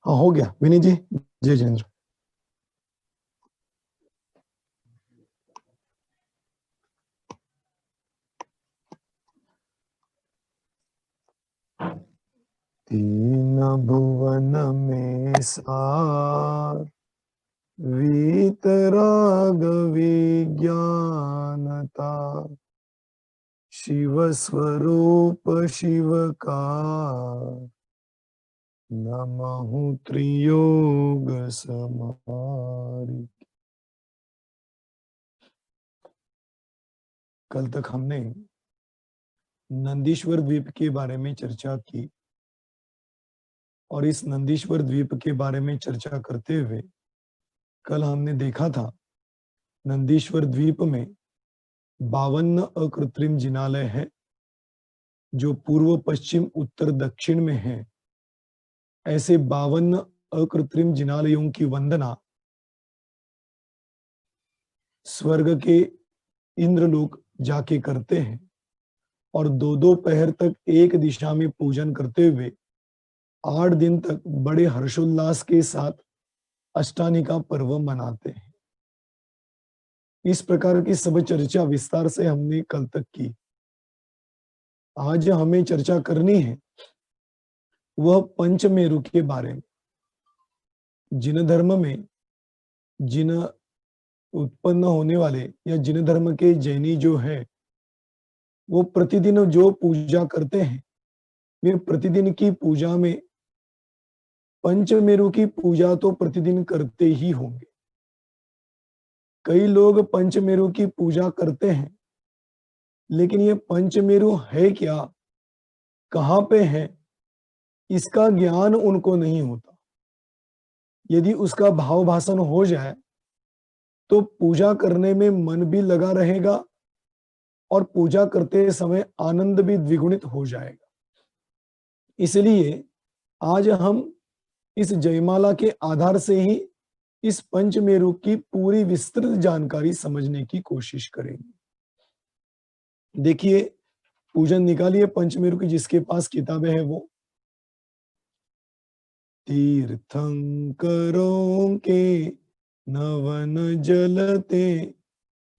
हाँ हो गया विनीत जी। जय जिनेन्द्र। तीन भुवन में सार वीतराग विज्ञानता, शिव स्वरूप शिव का नमहु त्रियोग समारी। कल तक हमने नंदीश्वर द्वीप के बारे में चर्चा की और इस नंदीश्वर द्वीप के बारे में चर्चा करते हुए कल हमने देखा था नंदीश्वर द्वीप में 52 अकृत्रिम जिनालय है जो पूर्व पश्चिम उत्तर दक्षिण में है। ऐसे 52 अकृत्रिम जिनालयों की वंदना स्वर्ग के इंद्रलोक जाके करते हैं और दो दो पहर तक एक दिशा में पूजन करते हुए 8 दिन तक बड़े हर्षोल्लास के साथ अष्टानी का पर्व मनाते हैं। इस प्रकार की सब चर्चा विस्तार से हमने कल तक की। आज हमें चर्चा करनी है वह पंचमेरु के बारे में। जिन धर्म में जिन उत्पन्न होने वाले या जिन धर्म के जैनी जो है वो प्रतिदिन जो पूजा करते हैं वे प्रतिदिन की पूजा में पंचमेरु की पूजा तो प्रतिदिन करते ही होंगे। कई लोग पंचमेरु की पूजा करते हैं लेकिन ये पंचमेरु है क्या, कहां पे है, इसका ज्ञान उनको नहीं होता। यदि उसका भाव भाषण हो जाए तो पूजा करने में मन भी लगा रहेगा और पूजा करते समय आनंद भी द्विगुणित हो जाएगा। इसलिए आज हम इस जयमाला के आधार से ही इस पंचमेरु की पूरी विस्तृत जानकारी समझने की कोशिश करेंगे। देखिए पूजन निकालिए पंचमेरु की, जिसके पास किताबें हैं वो। तीर्थंकरों के नवन जलते,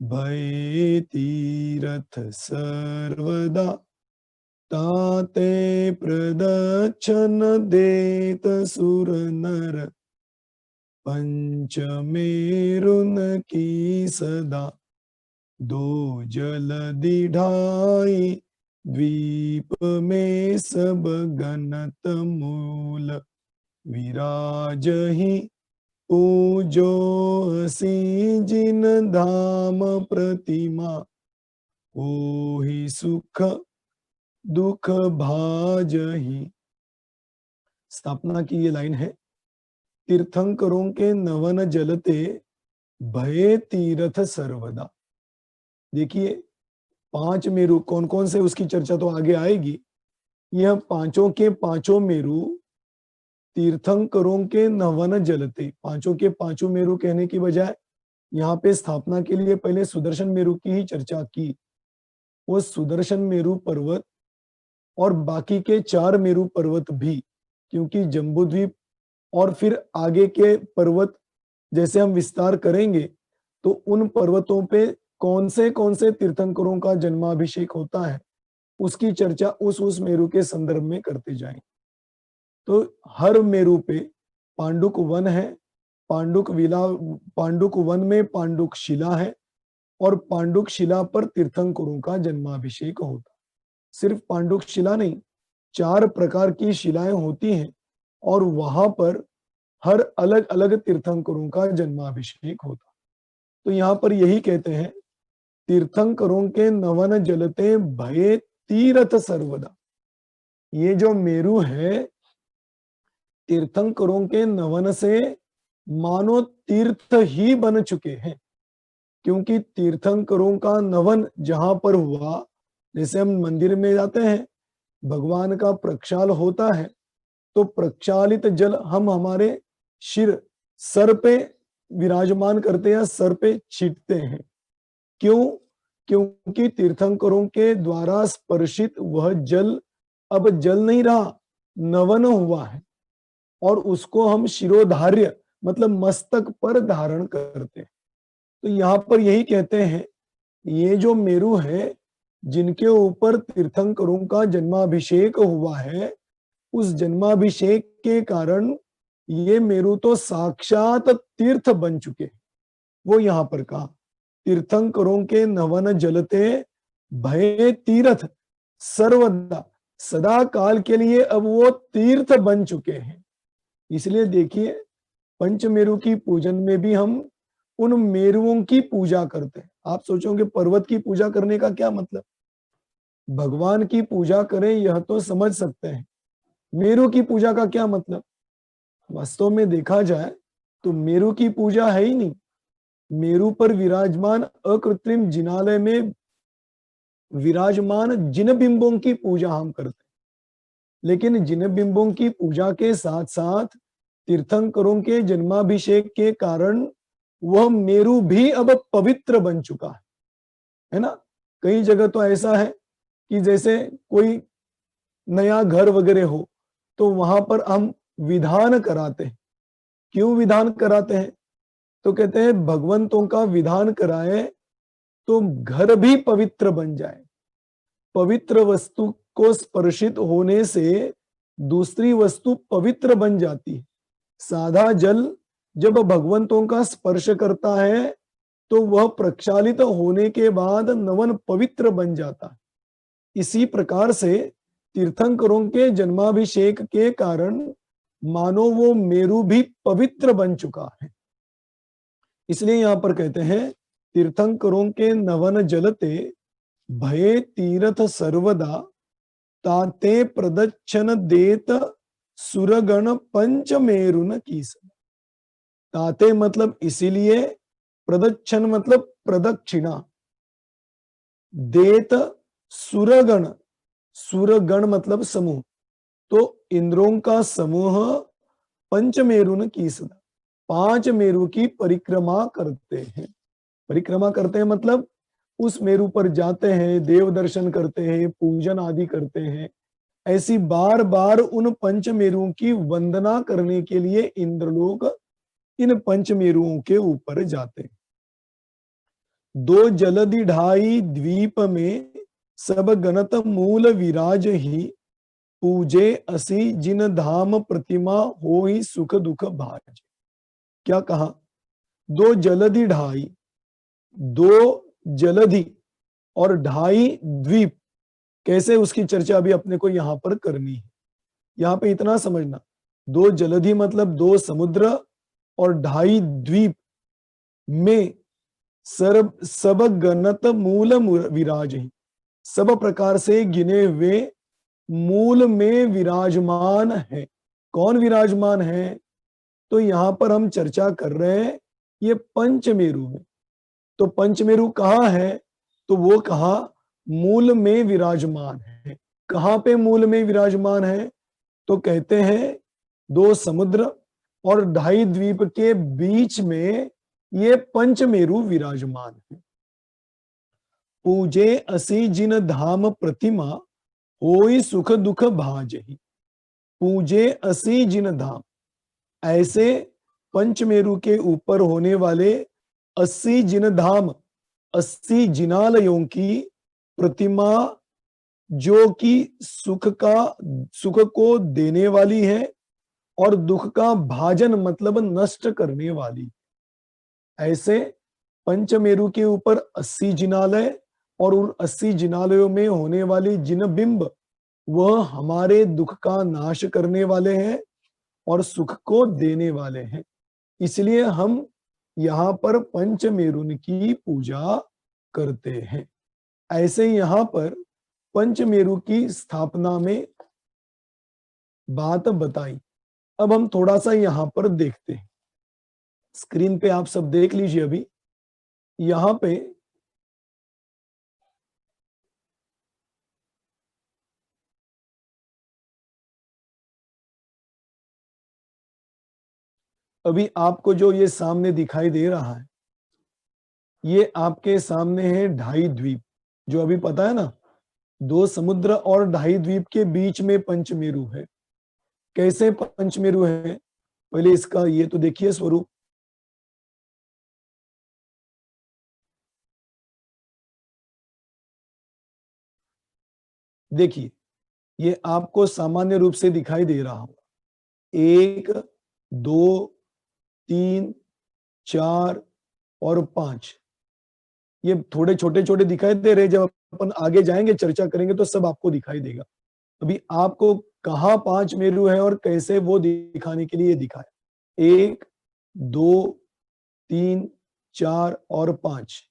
भय तीरथ सर्वदा, ताते प्रदक्षिण देत सुर नर, पंचमेरुन की सदा, दो जलधि ढाई द्वीप में सब गणत मूल, विराजहि पूजो सी जिन धाम प्रतिमा, ओहि सुख दुख भाजहि। स्थापना की ये लाइन है, तीर्थंकरों के नवन जलते, भये तीर्थ सर्वदा। देखिए 5 मेरु कौन कौन से, उसकी चर्चा तो आगे आएगी। यह पांचों के पांचों मेरु तीर्थंकरों के नवन जलते, पांचों के पांचों मेरु कहने की बजाय यहाँ पे स्थापना के लिए पहले सुदर्शन मेरु की ही चर्चा की। वो सुदर्शन मेरु पर्वत और बाकी के 4 मेरु पर्वत भी, क्योंकि जम्बूद्वीप और फिर आगे के पर्वत जैसे हम विस्तार करेंगे तो उन पर्वतों पे कौन से तीर्थंकरों का जन्माभिषेक होता है उसकी चर्चा उस मेरु के संदर्भ में करते जाएंगे। तो हर मेरु पे पांडुक वन है, पांडुक वन में पांडुक शिला है और पांडुक शिला पर तीर्थंकरों का जन्माभिषेक होता। सिर्फ पांडुक शिला नहीं, 4 प्रकार की शिलाएं होती हैं और वहां पर हर अलग अलग तीर्थंकरों का जन्माभिषेक होता। तो यहाँ पर यही कहते हैं, तीर्थंकरों के नवन जलते, भये तीर्थ सर्वदा। ये जो मेरु है तीर्थंकरों के नवन से मानो तीर्थ ही बन चुके हैं, क्योंकि तीर्थंकरों का नवन जहां पर हुआ, जैसे हम मंदिर में जाते हैं भगवान का प्रक्षाल होता है तो प्रक्षालित जल हम हमारे सर पे विराजमान करते हैं, सर पे छींटते हैं। क्यों? क्योंकि तीर्थंकरों के द्वारा स्पर्शित वह जल अब जल नहीं रहा, नवन हुआ है और उसको हम शिरोधार्य मतलब मस्तक पर धारण करते हैं। तो यहाँ पर यही कहते हैं, ये जो मेरु है जिनके ऊपर तीर्थंकरों का जन्माभिषेक हुआ है, उस जन्माभिषेक के कारण ये मेरु तो साक्षात तीर्थ बन चुके हैं। वो यहाँ पर कहा, तीर्थंकरों के नवन जलते भय तीर्थ सर्वदा, सदा काल के लिए अब वो तीर्थ बन चुके हैं। इसलिए देखिए, पंचमेरु की पूजन में भी हम उन मेरुओं की पूजा करते हैं। आप सोचोगे पर्वत की पूजा करने का क्या मतलब? भगवान की पूजा करें यह तो समझ सकते हैं, मेरु की पूजा का क्या मतलब? वास्तव में देखा जाए तो मेरु की पूजा है ही नहीं। मेरु पर विराजमान अकृत्रिम जिनालय में विराजमान जिन बिंबों की पूजा हम करते हैं। लेकिन जिन बिंबों की पूजा के साथ साथ तीर्थंकरों के जन्माभिषेक के कारण वह मेरु भी अब पवित्र बन चुका है ना। कई जगह तो ऐसा है कि जैसे कोई नया घर वगैरह हो तो वहां पर हम विधान कराते हैं। क्यों विधान कराते हैं? तो कहते हैं भगवंतों का विधान कराए तो घर भी पवित्र बन जाए। पवित्र वस्तु को स्पर्शित होने से दूसरी वस्तु पवित्र बन जाती है। सादा जल जब भगवंतों का स्पर्श करता है तो वह प्रक्षालित होने के बाद नवन पवित्र बन जाता है। इसी प्रकार से तीर्थंकरों के जन्माभिषेक के कारण मानो वो मेरु भी पवित्र बन चुका है। इसलिए यहां पर कहते हैं, तीर्थंकरों के नवन जलते भय तीर्थ सर्वदा, ताते प्रदक्षिण देत सुरगण पंचमेरुन कीस। ताते मतलब इसीलिए, प्रदक्षिण मतलब प्रदक्षिणा, देत सुरगण, सुरगण मतलब समूह, तो इंद्रों का समूह पंचमेरुन कीस, पांच मेरु की परिक्रमा करते हैं। परिक्रमा करते हैं मतलब उस मेरु पर जाते हैं, देव दर्शन करते हैं, पूजन आदि करते हैं। ऐसी बार बार उन पंचमेरुओं की वंदना करने के लिए इंद्रलोक इन पंचमेरुओं के ऊपर जाते हैं। दो जलधि ढाई द्वीप में सब गणत मूल विराज ही, पूजे असी जिन धाम प्रतिमा हो ही सुख दुख भाज। क्या कहा? दो जलधि ढाई, दो जलधि और ढाई द्वीप, कैसे उसकी चर्चा अभी अपने को यहां पर करनी है। यहां पे इतना समझना, दो जलधि मतलब दो समुद्र और ढाई द्वीप में सर्व सब गणत मूल विराज ही, सब प्रकार से गिने हुए मूल में विराजमान है। कौन विराजमान है? तो यहां पर हम चर्चा कर रहे हैं ये पंचमेरु में। तो पंचमेरु कहाँ है? तो वो कहा मूल में विराजमान है। कहाँ पे मूल में विराजमान है? तो कहते हैं दो समुद्र और ढाई द्वीप के बीच में ये पंचमेरु विराजमान है। पूजे असी जिन धाम प्रतिमा, होई सुख दुख भाजहि। पूजे असी जिन धाम, ऐसे पंचमेरु के ऊपर होने वाले 80 जिन धाम, 80 जिनालयों की प्रतिमा जो कि सुख को देने वाली है और दुख का भाजन मतलब नष्ट करने वाली। ऐसे पंचमेरु के ऊपर 80 जिनालय और उन 80 जिनालयों में होने वाली जिन बिंब, वह हमारे दुख का नाश करने वाले हैं और सुख को देने वाले हैं। इसलिए हम यहाँ पर पंचमेरुन की पूजा करते हैं। ऐसे यहाँ पर पंचमेरु की स्थापना में बात बताई। अब हम थोड़ा सा यहाँ पर देखते हैं। स्क्रीन पे आप सब देख लीजिए। अभी यहाँ पे अभी आपको जो ये सामने दिखाई दे रहा है, ये आपके सामने है ढाई द्वीप। जो अभी पता है ना, दो समुद्र और ढाई द्वीप के बीच में पंचमेरु है। कैसे पंचमेरु है, पहले इसका ये तो देखिए स्वरूप। देखिए, ये आपको सामान्य रूप से दिखाई दे रहा होगा, 1, 2, 3, 4 और 5। ये थोड़े छोटे-छोटे दिखाई दे रहे हैं, जब अपन आगे जाएँगे चर्चा करेंगे तो सब आपको दिखाई देगा। अभी आपको कहाँ 5 मेरु है और कैसे वो दिखाने के लिए ये दिखाया। 1, 2, 3, 4 और 5।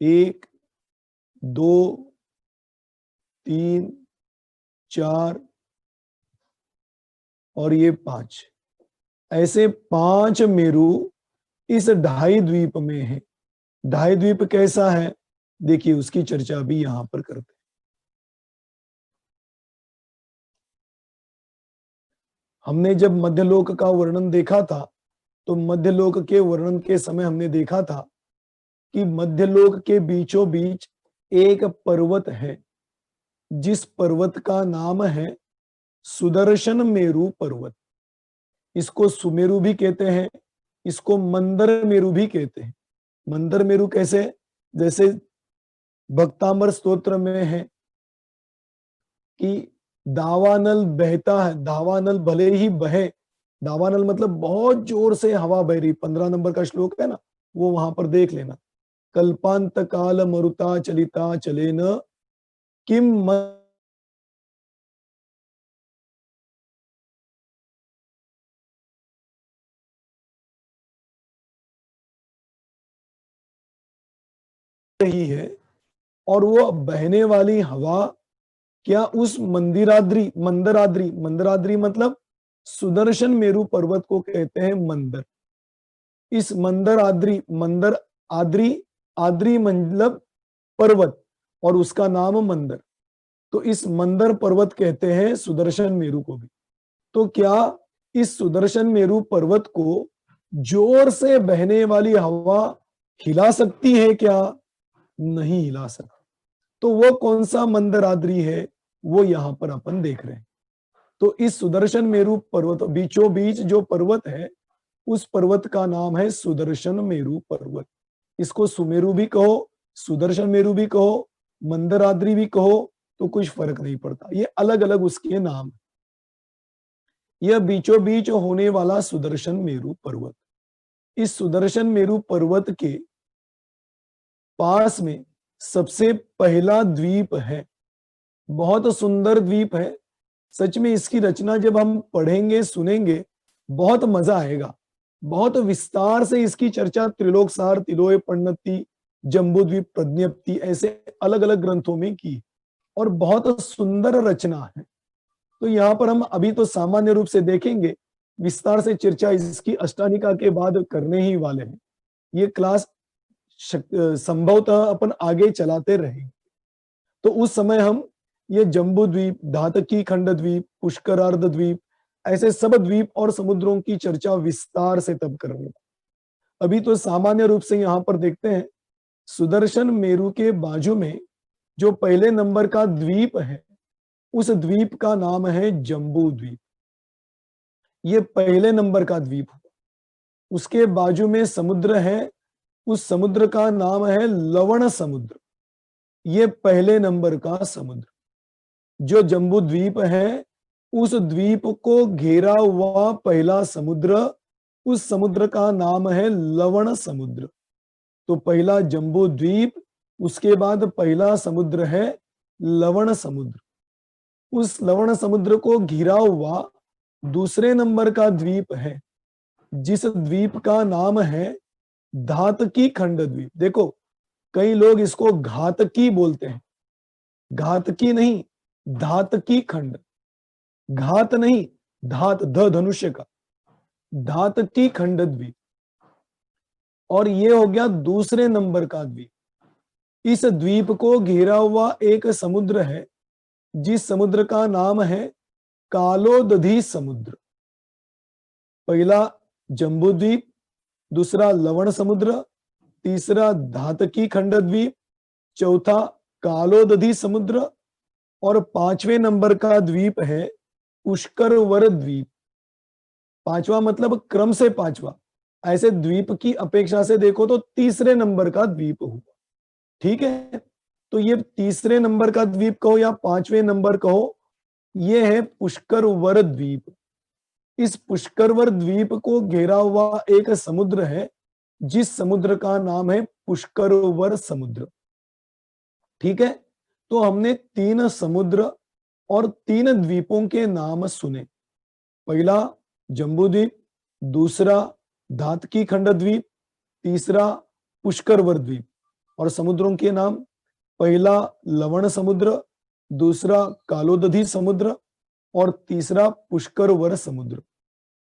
1, 2, 3, 4 और ये 5। ऐसे 5 मेरु इस ढाई द्वीप में है। ढाई द्वीप कैसा है? देखिए उसकी चर्चा भी यहां पर करते हैं। हमने जब मध्यलोक का वर्णन देखा था, तो मध्यलोक के वर्णन के समय हमने देखा था कि मध्यलोक के बीचों बीच एक पर्वत है, जिस पर्वत का नाम है सुदर्शन मेरु पर्वत। इसको सुमेरु भी कहते हैं, इसको मंदर मेरु भी कहते हैं। मंदर मेरु कैसे? जैसे भक्तामर स्तोत्र में है कि दावानल बहता है, दावानल भले ही बहे, दावानल मतलब बहुत जोर से हवा बह रही, 15 नंबर का श्लोक है ना, वो वहां पर देख लेना। कल्पांत काल मरुता चलिता चले न किम रही है, और वो बहने वाली हवा क्या उस मंदराद्री मंदराद्री मतलब सुदर्शन मेरु पर्वत को कहते हैं मंदर। इस मंदर आद्री, आद्री मतलब पर्वत और उसका नाम मंदर, तो इस मंदर पर्वत कहते हैं सुदर्शन मेरु को भी। तो क्या इस सुदर्शन मेरु पर्वत को जोर से बहने वाली हवा हिला सकती है क्या? नहीं हिला सकती। तो वो कौन सा मंदराद्री है, वो यहां पर अपन देख रहे हैं। तो इस सुदर्शन मेरु पर्वत बीचों बीच जो पर्वत है, उस पर्वत का नाम है सुदर्शन मेरु पर्वत। इसको सुमेरु भी कहो, सुदर्शन मेरु भी कहो, मंदराद्री भी कहो, तो कुछ फर्क नहीं पड़ता, ये अलग अलग उसके नाम। यह बीचों बीच होने वाला सुदर्शन मेरु पर्वत, इस सुदर्शन मेरु पर्वत के पास में सबसे पहला द्वीप है। बहुत सुंदर द्वीप है, सच में इसकी रचना जब हम पढ़ेंगे सुनेंगे बहुत मजा आएगा। बहुत विस्तार से इसकी चर्चा त्रिलोक सार, तिलोय पन्नति, जम्बूद्वीप प्रज्ञप्ति ऐसे अलग अलग ग्रंथों में की, और बहुत सुंदर रचना है। तो यहाँ पर हम अभी तो सामान्य रूप से देखेंगे, विस्तार से चर्चा इसकी अष्टानिका के बाद करने ही वाले हैं। ये क्लास संभवतः अपन आगे चलाते रहेंगे। तो उस समय हम ये जम्बू द्वीप, धातकी खंड द्वीप, पुष्करार्ध द्वीप, ऐसे सब द्वीप और समुद्रों की चर्चा विस्तार से तब करेंगे। अभी तो सामान्य रूप से यहां पर देखते हैं, सुदर्शन मेरु के बाजू में जो पहले नंबर का द्वीप है, उस द्वीप का नाम है जम्बू द्वीप। ये पहले नंबर का द्वीप हुआ। उसके बाजू में समुद्र है, उस समुद्र का नाम है लवण समुद्र। ये पहले नंबर का समुद्र। जो जम्बू द्वीप है, उस द्वीप को घेरा हुआ पहला समुद्र, उस समुद्र का नाम है लवण समुद्र। तो पहला जम्बू द्वीप, उसके बाद पहला समुद्र है लवण समुद्र। उस लवण समुद्र को घिरा हुआ दूसरे नंबर का द्वीप है, जिस द्वीप का नाम है धातकी खंड द्वीप। देखो, कई लोग इसको घातकी बोलते हैं, घातकी नहीं, धातकी खंड। घात नहीं, धात ध धनुष्य का, धातकी खंड द्वीप। और ये हो गया दूसरे नंबर का द्वीप। इस द्वीप को घेरा हुआ एक समुद्र है, जिस समुद्र का नाम है कालोदधी समुद्र। पहला जम्बू द्वीप, दूसरा लवण समुद्र, तीसरा धातकी खंड द्वीप, चौथा कालोदधी समुद्र, और पांचवें नंबर का द्वीप है पुष्करवर द्वीप, पांचवा मतलब क्रम से पांचवा, ऐसे द्वीप की अपेक्षा से देखो तो तीसरे नंबर का द्वीप हुआ। ठीक है, तो ये तीसरे नंबर का द्वीप कहो या पांचवें नंबर कहो, ये है पुष्करवर द्वीप। इस पुष्करवर द्वीप को घेरा हुआ एक समुद्र है, जिस समुद्र का नाम है पुष्करवर समुद्र। ठीक है, तो हमने 3 समुद्र और 3 द्वीपों के नाम सुने। पहला जम्बूद्वीप, दूसरा धातकी खंड द्वीप, तीसरा पुष्करवर द्वीप। और समुद्रों के नाम, पहला लवण समुद्र, दूसरा कालोदधी समुद्र और तीसरा पुष्करवर समुद्र।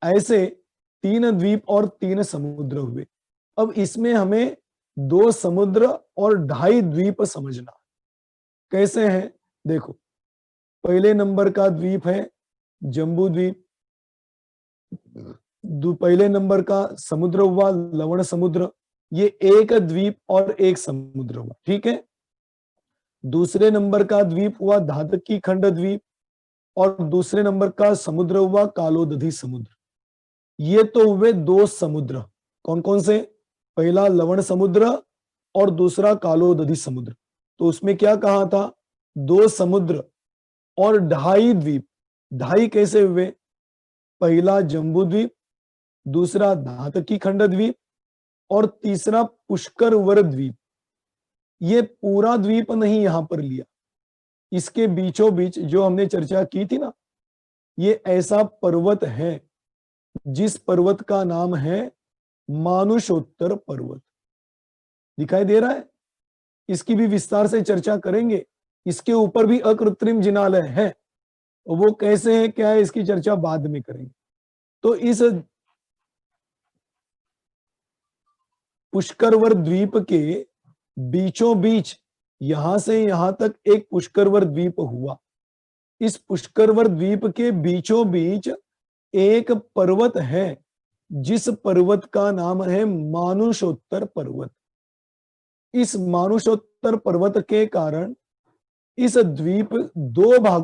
ऐसे 3 द्वीप और 3 समुद्र हुए। अब इसमें हमें 2 समुद्र और 2.5 द्वीप समझना। कैसे हैं देखो, पहले नंबर का द्वीप है जम्बू द्वीप, पहले नंबर का समुद्र हुआ लवण समुद्र, ये एक द्वीप और एक समुद्र हुआ। ठीक है, दूसरे नंबर का द्वीप हुआ धातकी खंड द्वीप और दूसरे नंबर का समुद्र हुआ कालोदधी समुद्र। ये तो हुए 2 समुद्र। कौन कौन से? पहला लवण समुद्र और दूसरा कालोदधी समुद्र। तो उसमें क्या कहा था? 2 समुद्र और 2.5 द्वीप। 2.5 कैसे हुए? पहला जम्बू द्वीप, दूसरा धातकी खंड द्वीप और तीसरा पुष्करवर द्वीप। ये पूरा द्वीप नहीं यहां पर लिया, इसके बीचों बीच जो हमने चर्चा की थी ना, ये ऐसा पर्वत है जिस पर्वत का नाम है मानुषोत्तर पर्वत। दिखाई दे रहा है? इसकी भी विस्तार से चर्चा करेंगे। इसके ऊपर भी अकृत्रिम जिनालय है, वो कैसे है क्या है इसकी चर्चा बाद में करेंगे। तो इस पुष्करवर द्वीप के बीचों बीच यहां से यहां तक एक पुष्करवर द्वीप हुआ। इस पुष्करवर द्वीप के बीचों बीच एक पर्वत है जिस पर्वत का नाम है मानुषोत्तर पर्वत। इस मानुषोत्तर पर्वत के कारण इस द्वीप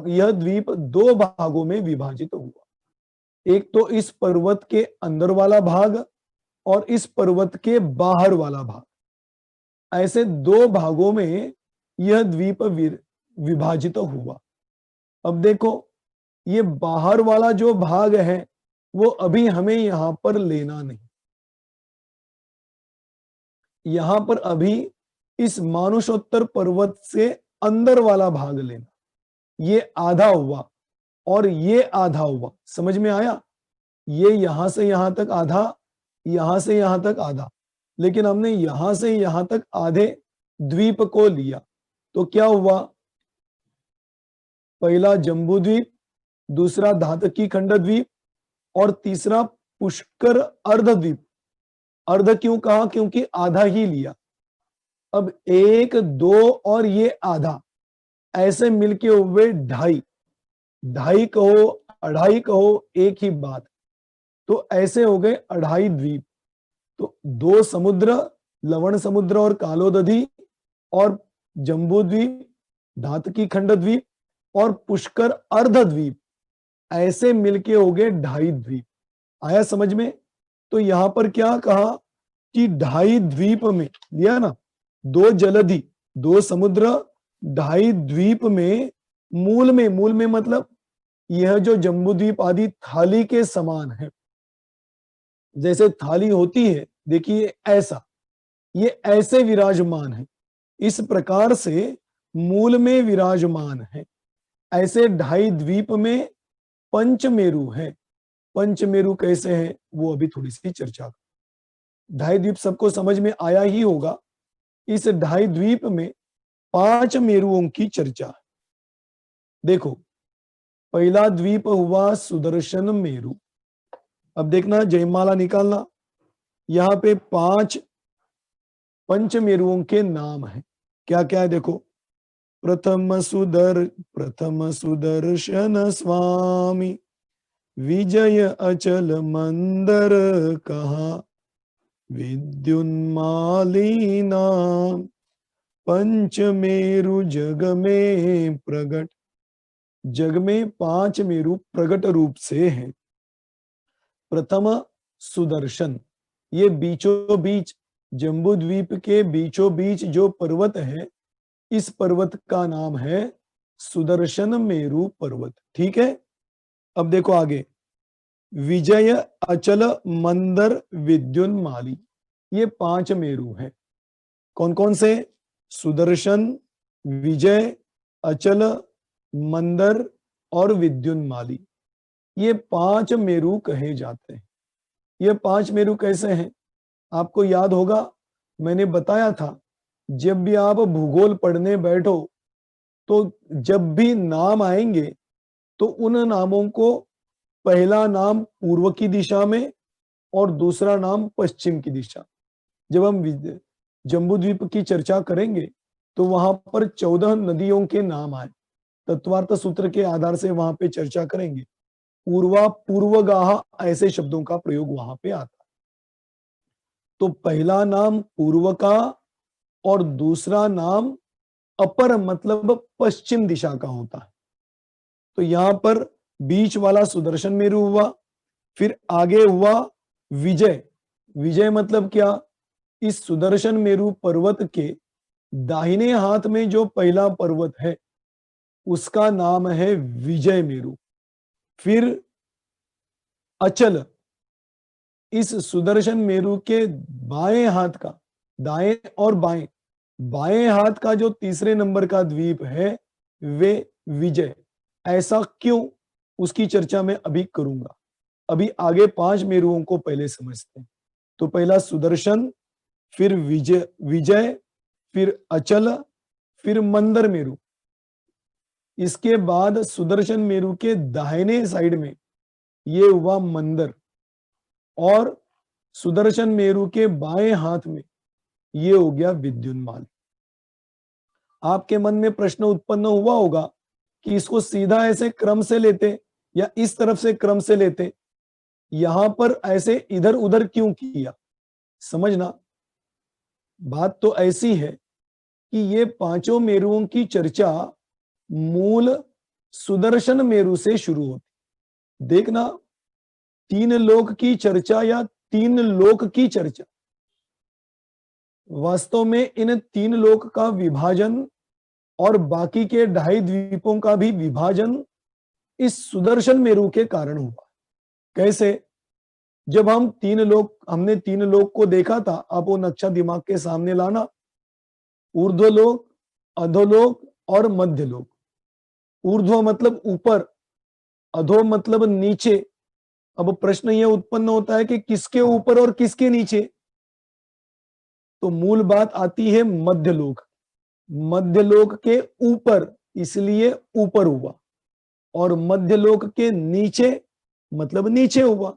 यह द्वीप 2 भागों में विभाजित हुआ। एक तो इस पर्वत के अंदर वाला भाग और इस पर्वत के बाहर वाला भाग, ऐसे 2 भागों में यह द्वीप विभाजित हुआ। अब देखो, ये बाहर वाला जो भाग है वो अभी हमें यहां पर लेना नहीं। यहां पर अभी इस मानुषोत्तर पर्वत से अंदर वाला भाग लेना। ये आधा हुआ और ये आधा हुआ, समझ में आया? ये यहां से यहां तक आधा, यहां से यहां तक आधा, लेकिन हमने यहां से यहां तक आधे द्वीप को लिया। तो क्या हुआ? पहला जम्बू द्वीप, दूसरा धातकी खंड द्वीप और तीसरा पुष्कर अर्ध द्वीप। अर्ध क्यों कहा? क्योंकि आधा ही लिया। अब 1, 2 और ये आधा, ऐसे मिलके हुए 2.5। 2.5 कहो, 2.5 कहो, एक ही बात। तो ऐसे हो गए 2.5 द्वीप। तो 2 समुद्र, लवण समुद्र और कालोदधी और जम्बू द्वीप, धातकी खंड द्वीप और पुष्कर अर्ध द्वीप, ऐसे मिलके हो गए 2.5 द्वीप। आया समझ में? तो यहां पर क्या कहा कि 2.5 द्वीप में लिया ना, 2 जलधि, 2 समुद्र, 2.5 द्वीप में मूल में मतलब यह जो जम्बू द्वीप आदि थाली के समान है। जैसे थाली होती है, देखिए ऐसा, ये ऐसे विराजमान है, इस प्रकार से मूल में विराजमान है। ऐसे 2.5 द्वीप में पंचमेरु है। पंचमेरु कैसे है वो अभी थोड़ी सी चर्चा। 2.5 द्वीप सबको समझ में आया ही होगा। इस 2.5 द्वीप में 5 मेरुओं की चर्चा है। देखो, पहला द्वीप हुआ सुदर्शन मेरु। अब देखना, जयमाला निकालना, यहां पे 5 पंचमेरुओं के नाम है। क्या क्या है देखो, प्रथम सुदर्शन स्वामी, विजय अचल मंदर कहा, विद्युन्माली नाम, पंचमेरु जग में प्रगट, जग में 5 मेरु प्रकट रूप से हैं। प्रथम सुदर्शन, ये बीचों बीच, जम्बू द्वीप के बीचों बीच जो पर्वत है, इस पर्वत का नाम है सुदर्शन मेरु पर्वत। ठीक है, अब देखो आगे, विजय, अचल, मंदर, विद्युन्माली, ये 5 मेरु हैं। कौन कौन से? सुदर्शन, विजय, अचल, मंदर और विद्युन्माली, ये 5 मेरु कहे जाते हैं। ये 5 मेरु कैसे हैं? आपको याद होगा, मैंने बताया था, जब भी आप भूगोल पढ़ने बैठो तो जब भी नाम आएंगे तो उन नामों को पहला नाम पूर्व की दिशा में और दूसरा नाम पश्चिम की दिशा। जब हम जम्बू द्वीप की चर्चा करेंगे तो वहां पर 14 नदियों के नाम आए, तत्वार्थ सूत्र के आधार से वहां पे चर्चा करेंगे। पूर्वा, पूर्वगाह, ऐसे शब्दों का प्रयोग वहां पे आता है। तो पहला नाम पूर्व का और दूसरा नाम अपर मतलब पश्चिम दिशा का होता है। तो यहां पर बीच वाला सुदर्शन मेरु हुआ, फिर आगे हुआ विजय। विजय मतलब क्या? इस सुदर्शन मेरु पर्वत के दाहिने हाथ में जो पहला पर्वत है उसका नाम है विजय मेरु। फिर अचल, इस सुदर्शन मेरु के बाएं हाथ का, दाएं और बाएं, बाएं हाथ का जो तीसरे नंबर का द्वीप है वे विजय। ऐसा क्यों, उसकी चर्चा मैं अभी करूंगा। अभी आगे 5 मेरुओं को पहले समझते हैं। तो पहला सुदर्शन, फिर विजय, विजय, फिर अचल, फिर मंदर मेरु। इसके बाद सुदर्शन मेरु के दाहिने साइड में ये हुआ मंदर, और सुदर्शन मेरु के बाएं हाथ में ये हो गया विद्युन्माली। आपके मन में प्रश्न उत्पन्न हुआ होगा कि इसको सीधा ऐसे क्रम से लेते या इस तरफ से क्रम से लेते, यहां पर ऐसे इधर उधर क्यों किया? समझना, बात तो ऐसी है कि ये 5 मेरुओं की चर्चा मूल सुदर्शन मेरु से शुरू होती। देखना, 3 लोक की चर्चा या 3 लोक की चर्चा, वास्तव में इन 3 लोक का विभाजन और बाकी के 2.5 द्वीपों का भी विभाजन इस सुदर्शन मेरु के कारण हुआ। कैसे? जब हमने 3 लोक को देखा था, आप वो नक्शा दिमाग के सामने लाना, ऊर्ध्वलोक, अधोलोक और मध्यलोक। ऊर्ध्व मतलब ऊपर, अधो मतलब नीचे। अब प्रश्न यह उत्पन्न होता है कि किसके ऊपर और किसके नीचे? तो मूल बात आती है मध्यलोक। मध्यलोक के ऊपर, इसलिए ऊपर हुआ, और मध्यलोक के नीचे मतलब नीचे हुआ।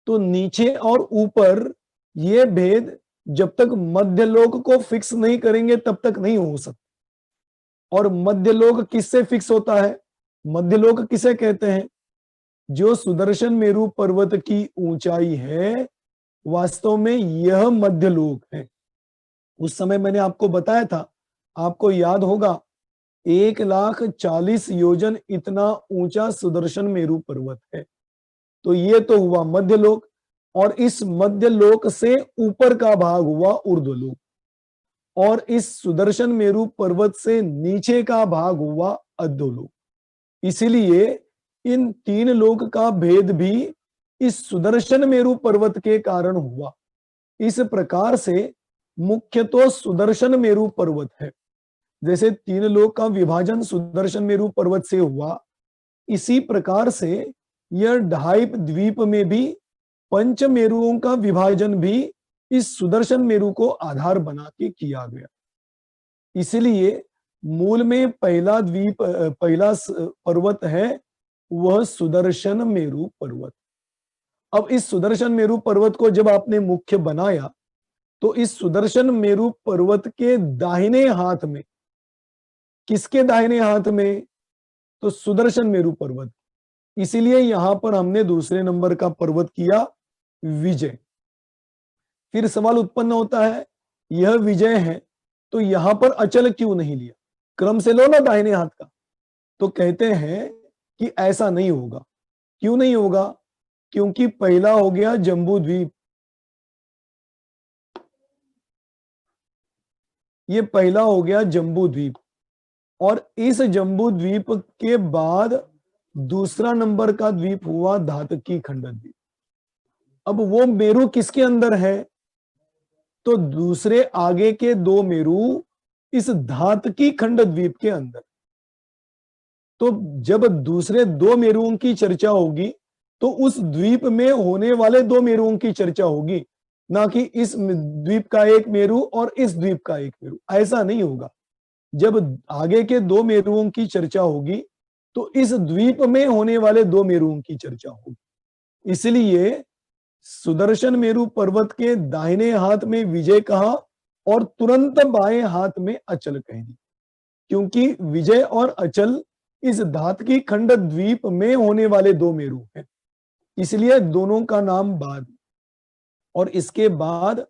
तो नीचे और ऊपर ये भेद जब तक मध्यलोक को फिक्स नहीं करेंगे तब तक नहीं हो सकता। और मध्यलोक किससे फिक्स होता है? मध्यलोक किसे कहते हैं? जो सुदर्शन मेरु पर्वत की ऊंचाई है, वास्तव में यह मध्यलोक है। उस समय मैंने आपको बताया था, आपको याद होगा, 1,40,000 योजन इतना ऊंचा सुदर्शन मेरु पर्वत है। तो ये तो हुआ मध्यलोक, और इस मध्यलोक से ऊपर का भाग हुआ ऊर्ध्वलोक, और इस सुदर्शन मेरु पर्वत से नीचे का भाग हुआ अधोलोक। इसीलिए इन 3 लोक का भेद भी इस सुदर्शन मेरु पर्वत के कारण हुआ। इस प्रकार से मुख्य तो सुदर्शन मेरु पर्वत है। जैसे 3 लोक का विभाजन सुदर्शन मेरु पर्वत से हुआ, इसी प्रकार से यह 2.5 द्वीप में भी पंच मेरुओं का विभाजन भी इस सुदर्शन मेरु को आधार बना के किया गया। इसलिए मूल में पहला द्वीप, पहला पर्वत है वह सुदर्शन मेरु पर्वत। अब इस सुदर्शन मेरु पर्वत को जब आपने मुख्य बनाया तो इस सुदर्शन मेरु पर्वत के दाहिने हाथ में, किसके दाहिने हाथ में? तो सुदर्शन मेरु पर्वत। इसीलिए यहां पर हमने दूसरे नंबर का पर्वत किया विजय। फिर सवाल उत्पन्न होता है, यह विजय है तो यहां पर अचल क्यों नहीं लिया? क्रम से लो ना दाहिने हाथ का। तो कहते हैं कि ऐसा नहीं होगा। क्यों नहीं होगा? क्योंकि पहला हो गया जम्बू द्वीप, ये पहला हो गया जम्बू द्वीप, और इस जम्बू द्वीप के बाद दूसरा नंबर का द्वीप हुआ धातकी खंड द्वीप। अब वो मेरू किसके अंदर है? तो दूसरे आगे के दो मेरू इस धातकी खंड द्वीप के अंदर। तो जब दूसरे दो मेरुओं की चर्चा होगी तो उस द्वीप में होने वाले दो मेरुओं की चर्चा होगी, ना कि इस द्वीप का एक मेरू और इस द्वीप का एक मेरू। ऐसा नहीं होगा। जब आगे के दो मेरुओं की चर्चा होगी तो इस द्वीप में होने वाले दो मेरुओं की चर्चा होगी। इसलिए सुदर्शन मेरु पर्वत के दाहिने हाथ में विजय कहा और तुरंत बाएं हाथ में अचल कह दी, क्योंकि विजय और अचल इस धातकी खंड द्वीप में होने वाले दो मेरु हैं, इसलिए दोनों का नाम बाद। और इसके बाद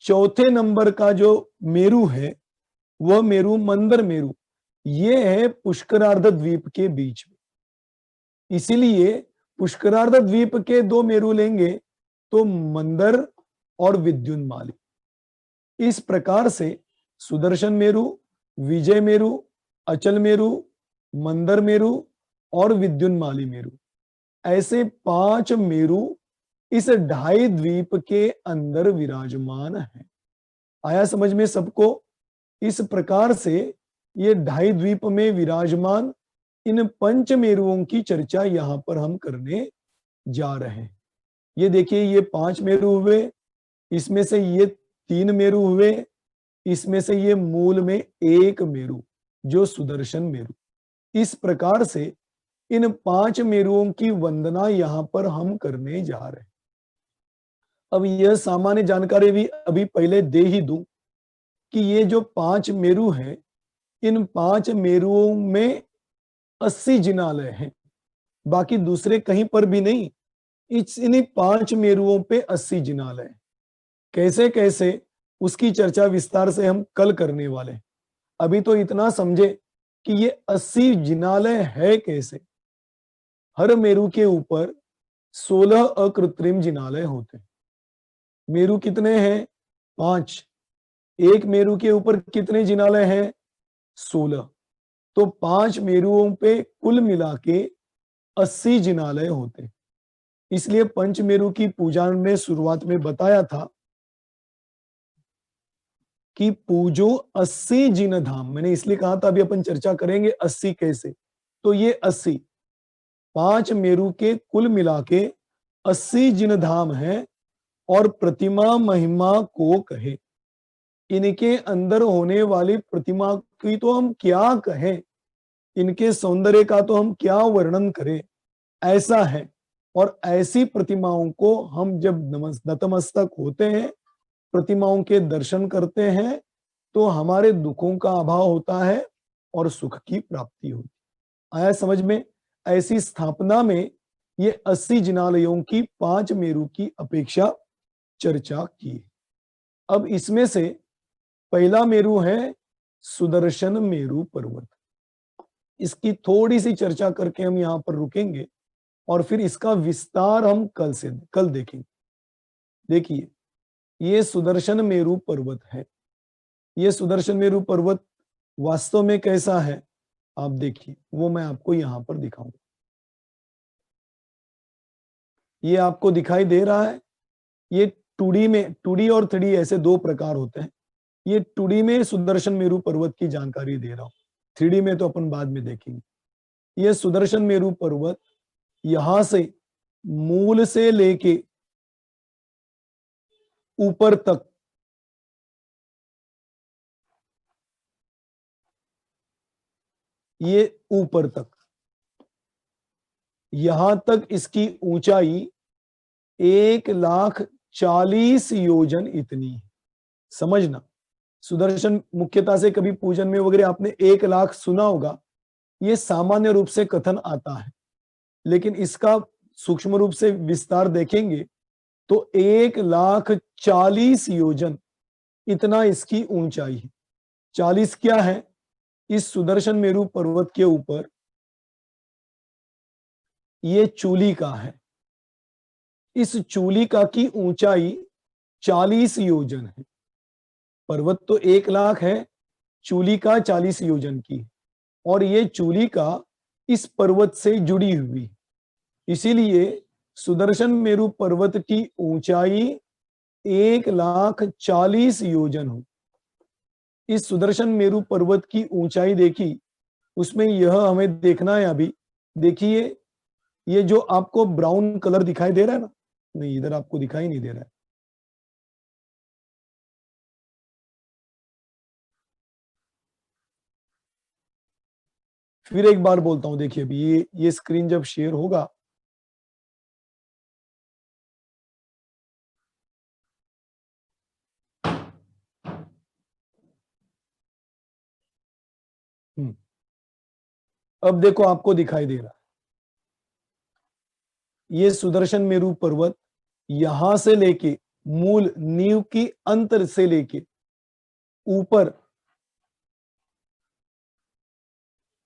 चौथे नंबर का जो मेरु है वह मेरु मंदर मेरु, ये है पुष्करार्ध द्वीप के बीच में। इसीलिए पुष्करार्ध द्वीप के दो मेरु लेंगे तो मंदर और विद्युन्माली। इस प्रकार से सुदर्शन मेरु, विजय मेरु, अचल मेरु, मंदर मेरु और विद्युन्माली मेरु, ऐसे 5 मेरु इस ढाई द्वीप के अंदर विराजमान है। आया समझ में सबको? इस प्रकार से ये ढाई द्वीप में विराजमान इन पंच मेरुओं की चर्चा यहां पर हम करने जा रहे हैं। ये देखिए, ये 5 मेरु हुए, इसमें से ये 3 मेरु हुए, इसमें से ये मूल में एक मेरु जो सुदर्शन मेरु। इस प्रकार से इन 5 मेरुओं की वंदना यहां पर हम करने जा रहे हैं। अब यह सामान्य जानकारी भी अभी पहले दे ही दूं कि ये जो 5 मेरु हैं, इन 5 मेरुओं में 80 जिनालय हैं, बाकी दूसरे कहीं पर भी नहीं। इन्हीं 5 मेरुओं पे 80 जिनालय हैं। कैसे कैसे, उसकी चर्चा विस्तार से हम कल करने वाले हैं। अभी तो इतना समझे कि ये 80 जिनालय है कैसे। हर मेरु के ऊपर 16 अकृत्रिम जिनालय होते हैं। मेरु कितने हैं? 5। एक मेरु के ऊपर कितने जिनालय हैं? 16। तो 5 मेरुओं पे कुल मिला के 80 जिनालय होते हैं। इसलिए पंचमेरु की पूजा में शुरुआत में बताया था कि पूजो 80 जिन धाम। मैंने इसलिए कहा था अभी अपन चर्चा करेंगे 80 कैसे। तो ये 80 5 मेरु के कुल मिला के 80 जिन धाम है और प्रतिमा महिमा को कहे। इनके अंदर होने वाली प्रतिमा की तो हम क्या कहें, इनके सौंदर्य का तो हम क्या वर्णन करें, ऐसा है। और ऐसी प्रतिमाओं को हम जब नतमस्तक होते हैं, प्रतिमाओं के दर्शन करते हैं, तो हमारे दुखों का अभाव होता है और सुख की प्राप्ति होती है। आया समझ में? ऐसी स्थापना में ये 80 जिनालयों की 5 मेरु की अपेक्षा चर्चा की। अब इसमें से पहला मेरु है सुदर्शन मेरु पर्वत। इसकी थोड़ी सी चर्चा करके हम यहां पर रुकेंगे और फिर इसका विस्तार हम कल देखेंगे। देखिए, ये सुदर्शन मेरु पर्वत है। ये सुदर्शन मेरु पर्वत वास्तव में कैसा है आप देखिए, वो मैं आपको यहां पर दिखाऊंगा। ये आपको दिखाई दे रहा है। ये 2D में, 2D और 3D ऐसे दो प्रकार होते हैं। ये 2D में सुदर्शन मेरु पर्वत की जानकारी दे रहा हूं, 3D में तो अपन बाद में देखेंगे। ये सुदर्शन मेरु पर्वत यहां से मूल से लेके ऊपर तक ये ऊपर तक, यहां तक इसकी ऊंचाई 1,40,000 योजन इतनी है। समझना, सुदर्शन मुख्यता से कभी पूजन में वगैरह आपने 1,00,000 सुना होगा, ये सामान्य रूप से कथन आता है, लेकिन इसका सूक्ष्म रूप से विस्तार देखेंगे तो 1,40,000 योजन इतना इसकी ऊंचाई है। 40 क्या है? इस सुदर्शन मेरु पर्वत के ऊपर ये चूलिका है। इस चूलिका की ऊंचाई 40 योजन है। पर्वत तो 1 लाख है, चूलिका 40 योजन की है। और ये चूलिका इस पर्वत से जुड़ी हुई है। इसीलिए सुदर्शन मेरु पर्वत की ऊंचाई 1,40,000 योजन हो। इस सुदर्शन मेरु पर्वत की ऊंचाई देखी, उसमें यह हमें देखना है। अभी देखिए, ये जो आपको ब्राउन कलर दिखाई दे रहा है ना, नहीं इधर आपको दिखाई नहीं दे रहा है। फिर एक बार बोलता हूं, देखिए अभी ये स्क्रीन जब शेयर होगा, अब देखो आपको दिखाई दे रहा है। ये सुदर्शन मेरु पर्वत यहां से लेके मूल नींव की अंतर से लेके ऊपर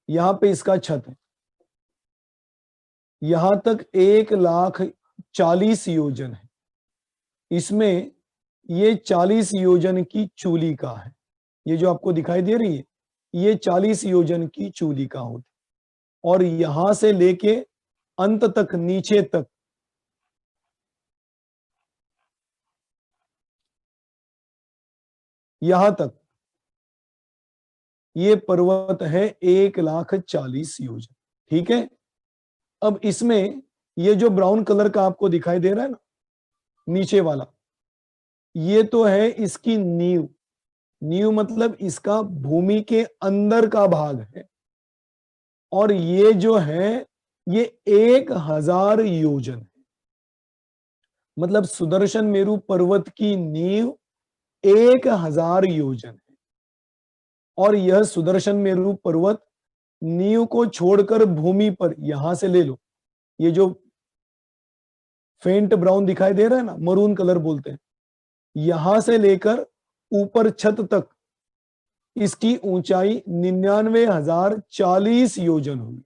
यहां पे इसका छत है, यहां तक 1,40,000 योजन है। इसमें ये 40 योजन की चूलिका है। ये जो आपको दिखाई दे रही है, ये 40 योजन की चूलिका होती, और यहां से लेके अंत तक, नीचे तक, यहां तक ये पर्वत है 1,40,000 योजन। ठीक है। अब इसमें ये जो ब्राउन कलर का आपको दिखाई दे रहा है ना, नीचे वाला, ये तो है इसकी नींव। नींव मतलब इसका भूमि के अंदर का भाग है। और ये जो है ये 1,000 योजन है। मतलब सुदर्शन मेरु पर्वत की नींव 1,000 योजन है। और यह सुदर्शन मेरु पर्वत नींव को छोड़कर भूमि पर, यहां से ले लो, ये जो फेंट ब्राउन दिखाई दे रहा है ना, मरून कलर बोलते हैं, यहां से लेकर ऊपर छत तक इसकी ऊंचाई 99,040 योजन होगी।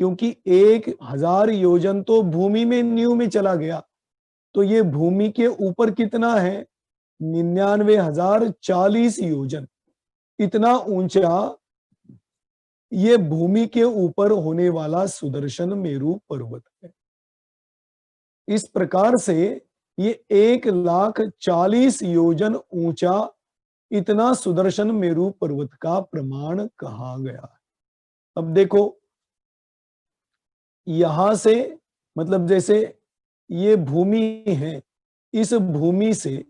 क्योंकि 1,000 योजन तो भूमि में नींव में चला गया, तो ये भूमि के ऊपर कितना है? 99,040 योजन। इतना ऊंचा ये भूमि के ऊपर होने वाला सुदर्शन मेरु पर्वत है। इस प्रकार से ये 1,40,000 योजन ऊंचा इतना सुदर्शन मेरु पर्वत का प्रमाण कहा गया है। अब देखो, यहां से, मतलब जैसे ये भूमि है, इस भूमि से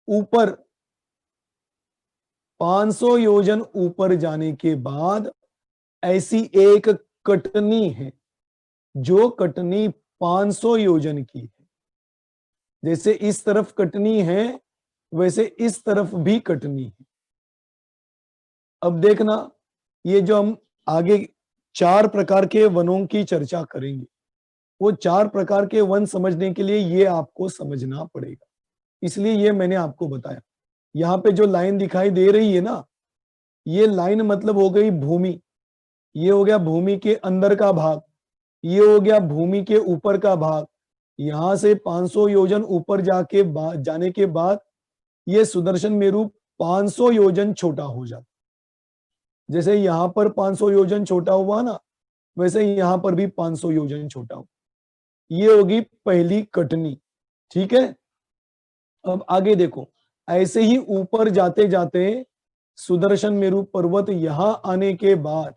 ऊपर 500 योजन ऊपर जाने के बाद ऐसी एक कटनी है, जो कटनी 500 योजन की है। जैसे इस तरफ कटनी है, वैसे इस तरफ भी कटनी है। अब देखना, ये जो हम आगे 4 प्रकार के वनों की चर्चा करेंगे, वो 4 प्रकार के वन समझने के लिए ये आपको समझना पड़ेगा। इसलिए ये मैंने आपको बताया। यहाँ पे जो लाइन दिखाई दे रही है ना, ये लाइन मतलब हो गई भूमि। ये हो गया भूमि के अंदर का भाग, ये हो गया भूमि के ऊपर का भाग। यहां से 500 योजन ऊपर जाने के बाद ये सुदर्शन मेरु 500 योजन छोटा हो जाता। जैसे यहां पर 500 योजन छोटा हुआ ना, वैसे यहां पर भी 500 योजन छोटा हुआ। ये होगी पहली कटनी। ठीक है। अब आगे देखो, ऐसे ही ऊपर जाते जाते सुदर्शन मेरु पर्वत यहां आने के बाद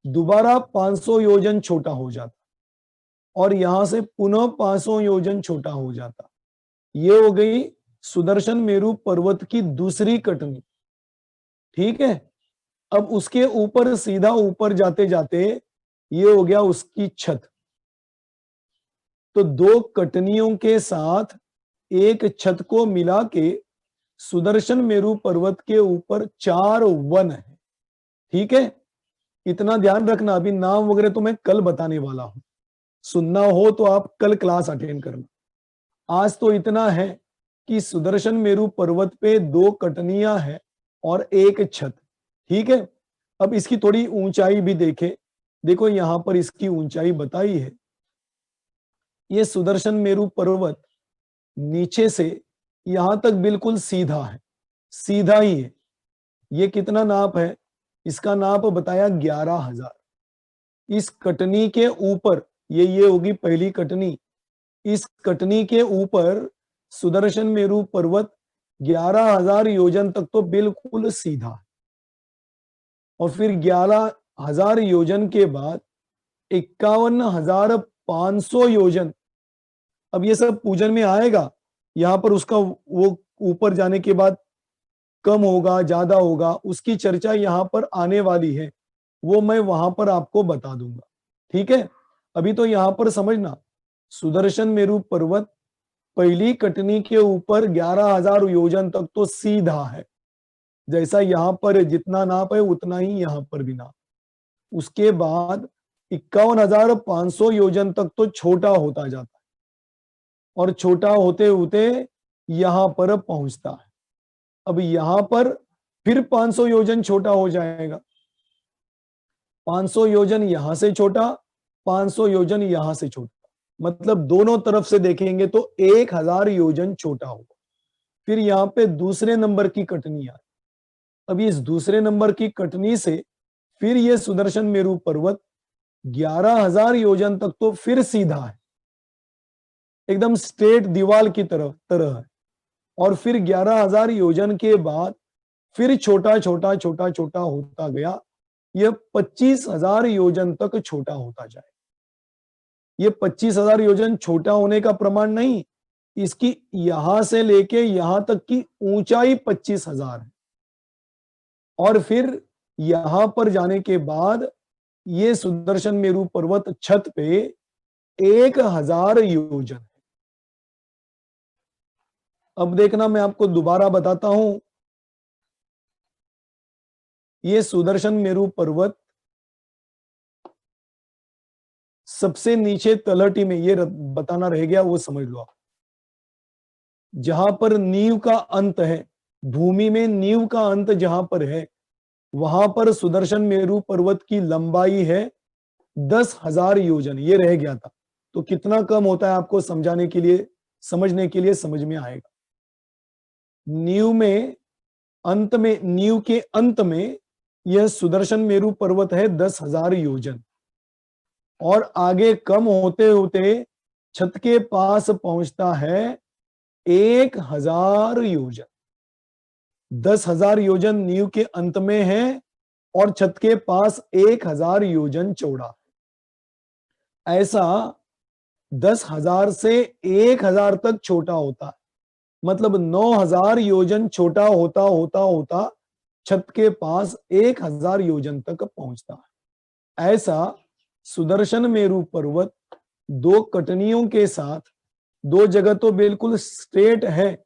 दोबारा 500 योजन छोटा हो जाता, और यहां से पुनः 500 योजन छोटा हो जाता। ये हो गई सुदर्शन मेरु पर्वत की दूसरी कटनी। ठीक है। अब उसके ऊपर, सीधा ऊपर जाते जाते ये हो गया उसकी छत। तो 2 कटनियों के साथ एक छत को मिला के सुदर्शन मेरु पर्वत के ऊपर 4 वन है। ठीक है। इतना ध्यान रखना, अभी नाम वगैरह तो मैं कल बताने वाला हूं। सुनना हो तो आप कल क्लास अटेंड करना। आज तो इतना है कि सुदर्शन मेरु पर्वत पे 2 कटनियां हैं और एक छत। ठीक है। अब इसकी थोड़ी ऊंचाई भी देखें। देखो यहां पर इसकी ऊंचाई बताई है। ये सुदर्शन मेरु पर्वत नीचे से यहां तक बिल्कुल सीधा है, सीधा ही है। ये कितना नाप है? इसका नाप बताया 11,000। इस कटनी के ऊपर, ये होगी पहली कटनी। इस कटनी के ऊपर सुदर्शन मेरु पर्वत 11,000 योजन तक तो बिल्कुल सीधा है। और फिर 11,000 योजन के बाद 51,500 योजन। अब ये सब पूजन में आएगा। यहां पर उसका वो ऊपर जाने के बाद कम होगा ज्यादा होगा, उसकी चर्चा यहां पर आने वाली है, वो मैं वहां पर आपको बता दूंगा। ठीक है, अभी तो यहां पर समझना, सुदर्शन मेरु पर्वत पहली कटनी के ऊपर 11,000 योजन तक तो सीधा है। जैसा यहां पर जितना नाप है उतना ही यहां पर भी नाप। उसके बाद 51,500 योजन तक तो छोटा होता जाता है, और छोटा होते होते यहां पर पहुंचता है। अब यहां पर फिर 500 योजन छोटा हो जाएगा। 500 योजन यहां से छोटा, 500 योजन यहां से छोटा, मतलब दोनों तरफ से देखेंगे तो 1,000 योजन छोटा होगा। फिर यहां पे दूसरे नंबर की कटनी आई। अब इस दूसरे नंबर की कटनी से फिर ये सुदर्शन मेरु पर्वत 11,000 योजन तक तो फिर सीधा है, एकदम स्ट्रेट दीवार की तरह है। और फिर 11,000 योजन के बाद फिर छोटा छोटा छोटा छोटा होता गया, यह 25,000 योजन तक छोटा होता जाए। ये 25,000 योजन छोटा होने का प्रमाण नहीं, इसकी यहां से लेके यहां तक की ऊंचाई 25,000 है। और फिर यहां पर जाने के बाद ये सुदर्शन मेरु पर्वत छत पे 1,000 योजन है। अब देखना, मैं आपको दोबारा बताता हूं। ये सुदर्शन मेरु पर्वत सबसे नीचे तलहटी में, ये बताना रह गया, वो समझ लो आप। जहां पर नींव का अंत है, भूमि में नींव का अंत जहां पर है, वहां पर सुदर्शन मेरु पर्वत की लंबाई है 10,000 योजन। ये रह गया था, तो कितना कम होता है आपको समझाने के लिए, समझने के लिए समझ में आएगा। नींव में अंत में, नींव के अंत में यह सुदर्शन मेरु पर्वत है 10,000 योजन, और आगे कम होते होते छत के पास पहुंचता है 1,000 योजन। 10,000 योजन नींव के अंत में है, और छत के पास 1,000 योजन चौड़ा। ऐसा 10,000 से 1,000 तक छोटा होता है, मतलब 9,000 योजन छोटा होता होता होता छत के पास 1,000 योजन तक पहुंचता है। ऐसा सुदर्शन मेरु पर्वत दो कटनियों के साथ, दो जगह तो बिल्कुल स्ट्रेट है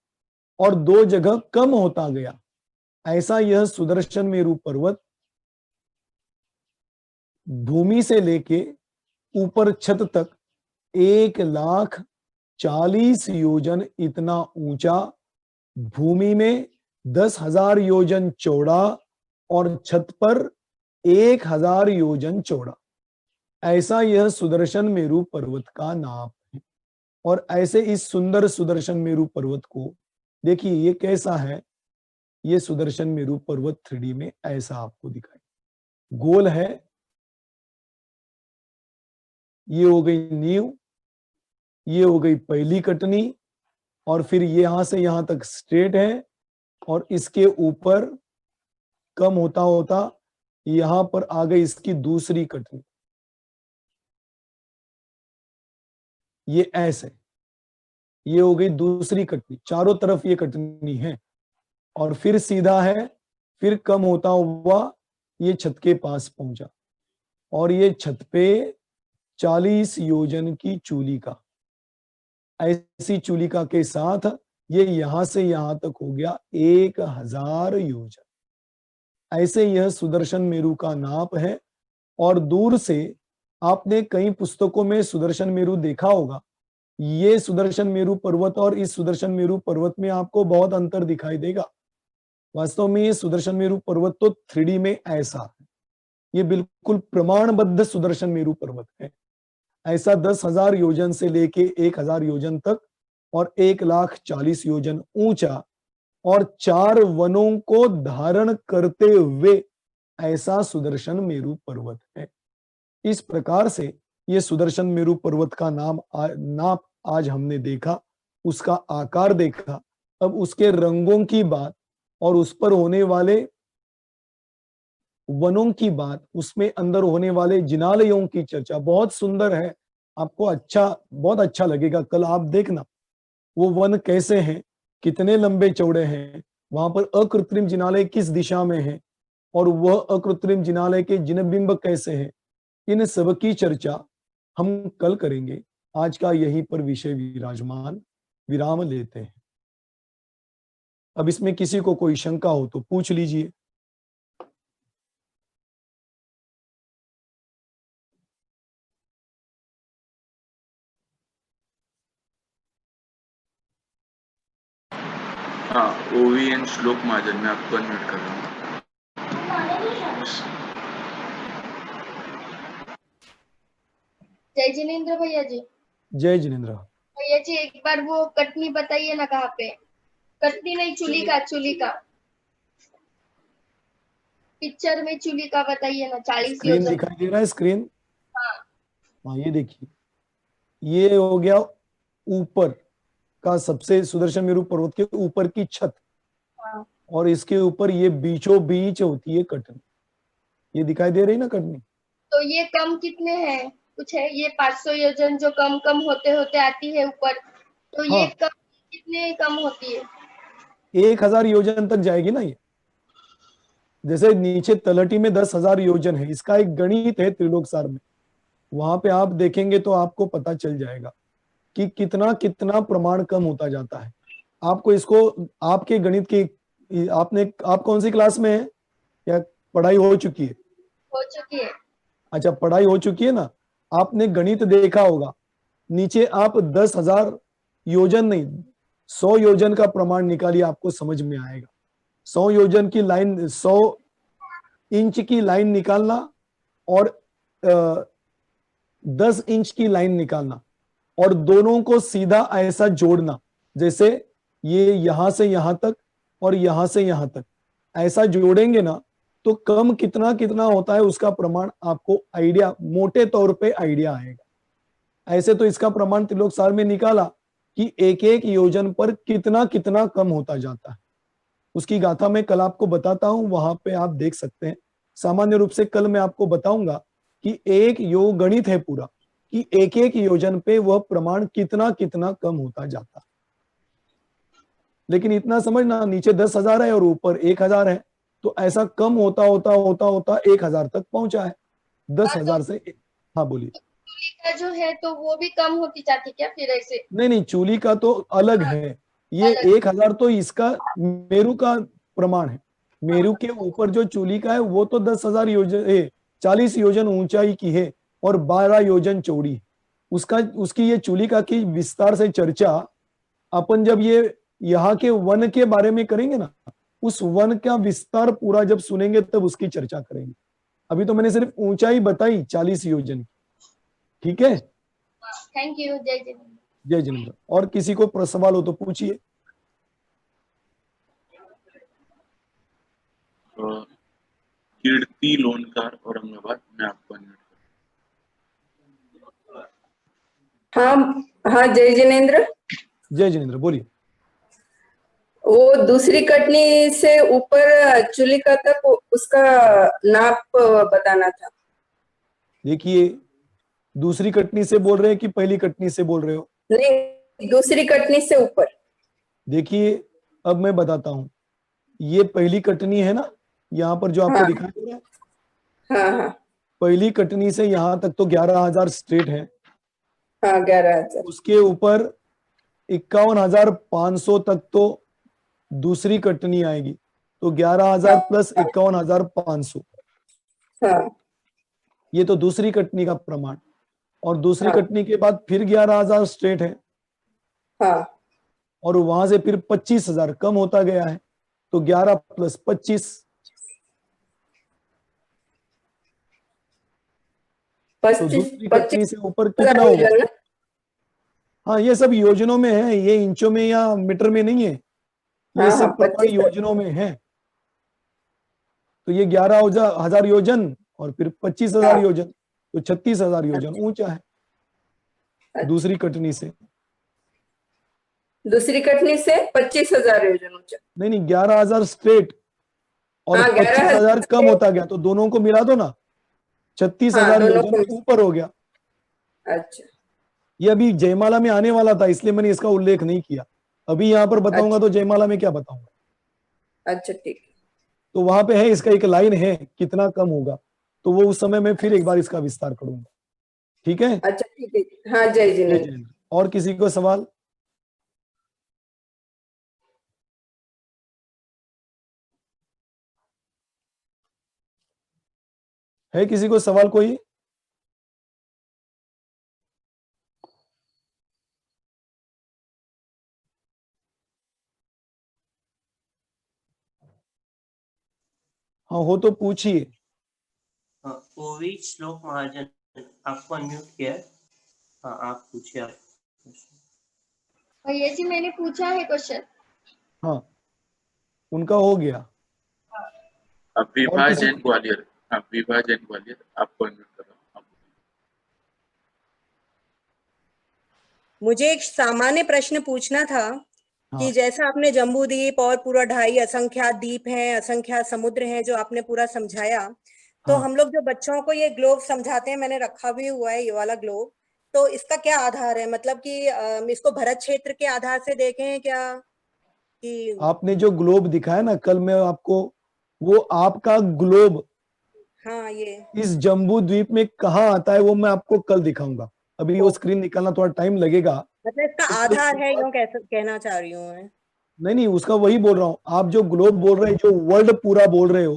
और दो जगह कम होता गया, ऐसा यह सुदर्शन मेरु पर्वत भूमि से लेके ऊपर छत तक 1,40,000 योजन इतना ऊंचा, भूमि में 10,000 योजन चौड़ा, और छत पर 1,000 योजन चौड़ा। ऐसा यह सुदर्शन मेरु पर्वत का नाप है। और ऐसे इस सुंदर सुदर्शन मेरु पर्वत को देखिए, ये कैसा है। ये सुदर्शन मेरु पर्वत 3D में ऐसा आपको दिखाई, गोल है। ये हो गई नींव, ये हो गई पहली कटनी, और फिर यहां से यहां तक स्ट्रेट है, और इसके ऊपर कम होता होता यहां पर आ गई इसकी दूसरी कटनी। ये ऐसे, ये हो गई दूसरी कटनी, चारों तरफ ये कटनी है, और फिर सीधा है, फिर कम होता हुआ ये छत के पास पहुंचा, और ये छत पे 40 योजन की चूलिका, ऐसी चूलिका के साथ ये यहां से यहां तक हो गया 1,000 योजन। ऐसे यह सुदर्शन मेरु का नाप है। और दूर से आपने कई पुस्तकों में सुदर्शन मेरु देखा होगा। ये सुदर्शन मेरु पर्वत और इस सुदर्शन मेरु पर्वत में आपको बहुत अंतर दिखाई देगा। वास्तव में ये सुदर्शन मेरु पर्वत तो 3D में ऐसा है, ये बिल्कुल प्रमाणबद्ध सुदर्शन मेरु पर्वत है। ऐसा 10,000 योजन से लेके 1,000 योजन तक और 1,40,000 योजन ऊंचा और 4 वनों को धारण करते हुए ऐसा सुदर्शन मेरु पर्वत है। इस प्रकार से ये सुदर्शन मेरु पर्वत का नाप आज हमने देखा, उसका आकार देखा। अब उसके रंगों की बात और उस पर होने वाले वनों की बात, उसमें अंदर होने वाले जिनालयों की चर्चा बहुत सुंदर है। आपको बहुत अच्छा लगेगा। कल आप देखना वो वन कैसे हैं, कितने लंबे चौड़े हैं, वहां पर अकृत्रिम जिनालय किस दिशा में है और वह अकृत्रिम जिनालय के जिनबिंब कैसे हैं, इन सब की चर्चा हम कल करेंगे। आज का यहीं पर विषय विराजमान, विराम लेते हैं। अब इसमें किसी को कोई शंका हो तो पूछ लीजिए। हाँ, OVN श्लोक महाजन, मैं आपको अनम्यूट कर रहा हूँ। जय जिनेन्द्र भैया जी। जय जिनेन्द्र भैया जी, एक बार वो कटनी बताइए ना, कहाँ पे? कटनी नहीं, चुली का पिक्चर में चुली का बताइए ना। 40 स्क्रीन योजन। दिखाई दे रहा है? स्क्रीन, हाँ हाँ ये देखिए, ये हो गया ऊपर का सबसे सुदर्शन मेरु पर्वत के ऊपर की छत, हाँ। और इसके ऊपर ये बीचों बीच होती है कटनी। ये दिखाई दे रही ना कटनी? तो ये कम कितने हैं? कुछ है ये 500 योजन जो कम कम होते होते आती है ऊपर, तो ये हाँ, कम कितने कम होती है? 1,000 योजन तक जाएगी ना ये। जैसे नीचे तलहटी में 10,000 योजन है, इसका एक गणित है त्रिलोकसार में, वहां पे आप देखेंगे तो आपको पता चल जाएगा कि कितना कितना प्रमाण कम होता जाता है। आपको इसको आपके गणित की आप कौन सी क्लास में है या पढ़ाई हो चुकी है? हो चुकी है। अच्छा, पढ़ाई हो चुकी है ना, आपने गणित देखा होगा। नीचे आप 10,000 योजन नहीं, 100 योजन का प्रमाण निकालिए, आपको समझ में आएगा। 100 योजन की लाइन, 100 इंच की लाइन निकालना और 10 इंच की लाइन निकालना और दोनों को सीधा ऐसा जोड़ना, जैसे ये यहां से यहां तक और यहां से यहां तक ऐसा जोड़ेंगे ना, तो कम कितना कितना होता है उसका प्रमाण आपको आइडिया, मोटे तौर पे आइडिया आएगा। ऐसे तो इसका प्रमाण त्रिलोकसार में निकाला कि एक एक योजन पर कितना कितना कम होता जाता है। उसकी गाथा मैं कल आपको बताता हूं, वहां पे आप देख सकते हैं। सामान्य रूप से कल मैं आपको बताऊंगा कि एक योग गणित है पूरा, कि एक एक योजन पे वह प्रमाण कितना कितना कम होता जाता है। लेकिन इतना समझना, नीचे 10,000 है और ऊपर 1,000 है, तो ऐसा कम होता होता होता होता 1,000 तक पहुंचा है। 10,000 से। हाँ बोलिए। चूली का जो है तो वो भी कम होती जाती क्या फिर ऐसे? नहीं नहीं, चूली का तो अलग है। ये अलग। 1,000 तो इसका मेरु का प्रमाण है। मेरु के ऊपर जो चूली का है वो तो 10,000 योजन 40 योजन ऊंचाई की है और 12 योजन चौड़ी है। उसकी ये चूलिका की विस्तार से चर्चा अपन जब ये यहाँ के वन के बारे में करेंगे ना, उस वन का विस्तार पूरा जब सुनेंगे तब उसकी चर्चा करेंगे। अभी तो मैंने सिर्फ ऊंचाई बताई 40 योजन की। ठीक है, थैंक यू। जय जिनेन्द्र। जय जिनेन्द्र। और किसी को सवाल हो तो पूछिए। कीर्ति लोनकार औरंगाबाद, मैं आपको अनम्यूट कर रहा हूँ। हाँ हाँ, जय जिनेन्द्र। जय जिनेन्द्र, बोलिए। वो दूसरी कटनी से ऊपर चुलिका तक उसका नाप बताना था। देखिए, दूसरी कटनी से बोल रहे हैं कि पहली कटनी से बोल रहे हो? नहीं, दूसरी कटनी से ऊपर। देखिए, अब मैं बताता हूं। ये पहली कटनी है ना, यहाँ पर जो आपको हाँ दिखाई दे रहा है, हाँ हाँ पहली कटनी से यहाँ तक तो 11,000 स्ट्रेट है। हाँ, 11,000। उसके ऊपर 51,500 तक तो दूसरी कटनी आएगी, तो 11,000 प्लस 51,500, हाँ ये तो दूसरी कटनी का प्रमाण। और दूसरी हाँ कटनी के बाद फिर 11,000 स्ट्रेट है, हाँ और वहां से फिर 25,000 कम होता गया है, तो 11 प्लस 25, तो 25 दूसरी कटनी से ऊपर कितना 25,000 होगा? योजन ना? हाँ, ये सब योजनों में है, ये इंचों में या मीटर में नहीं है, ये हाँ, सब प्रमाण 25,000। योजनों में है। तो ये 11,000 योजन और फिर 25,000 हाँ, योजन, तो 36,000 योजन अच्छा, ऊंचा है अच्छा। दूसरी कटनी से। दूसरी कटनी से 25,000 योजन ऊंचा। नहीं नहीं, 11,000 स्ट्रेट और हाँ, 25,000 कम 11,000। होता गया, तो दोनों को मिला दो ना, 36,000 दोनों योजन को। ऊपर हो गया। अच्छा, ये अभी जयमाला में आने वाला था, इसलिए मैंने इसका उल्लेख नहीं किया। अभी यहाँ पर बताऊंगा अच्छा, तो जयमाला में क्या बताऊंगा। अच्छा, ठीक है। तो वहां पे है, इसका एक लाइन है कितना कम होगा, तो वो उस समय में फिर एक बार इसका विस्तार करूंगा। ठीक है, अच्छा, ठीक है। हाँ, जय जय जिनेन्द्र। जिनेन्द्र। और किसी को सवाल? है किसी को सवाल कोई? हाँ, हो तो पूछिए। हाँ, ओवी श्लोक महाजन, आपको अनम्यूट किया है। हाँ, आप पूछिए। आप भैया जी मैंने पूछा है क्वेश्चन। हाँ, उनका हो गया। अब और विभा किसी जैन ग्वालियर, आप विभा जैन ग्वालियर, आपको अनम्यूट कर रहा हूँ, आप बोलिए। मुझे एक सामान्य प्रश्न पूछना था कि हाँ जैसा आपने जम्बू द्वीप और पूरा 2.5 असंख्यात द्वीप हैं, असंख्यात समुद्र हैं, जो आपने पूरा समझाया, तो हाँ, हम लोग जो बच्चों को ये ग्लोब समझाते हैं, मैंने रखा भी हुआ है ये वाला ग्लोब, तो इसका क्या आधार है? मतलब कि इसको भरत क्षेत्र के आधार से देखें क्या कि? आपने जो ग्लोब दिखाया ना कल, मैं आपको वो आपका ग्लोब हाँ, ये इस जम्बू द्वीप में कहाँ आता है वो मैं आपको कल दिखाऊंगा। अभी वो स्क्रीन निकालना थोड़ा टाइम लगेगा। मतलब इसका तो कल आधार है, सुबह- यूं कैसे कहना चाह रही हूँ मैं। नहीं नहीं, उसका वही बोल रहा हूँ। आप जो ग्लोब बोल रहे हैं, जो वर्ल्ड पूरा बोल रहे हो,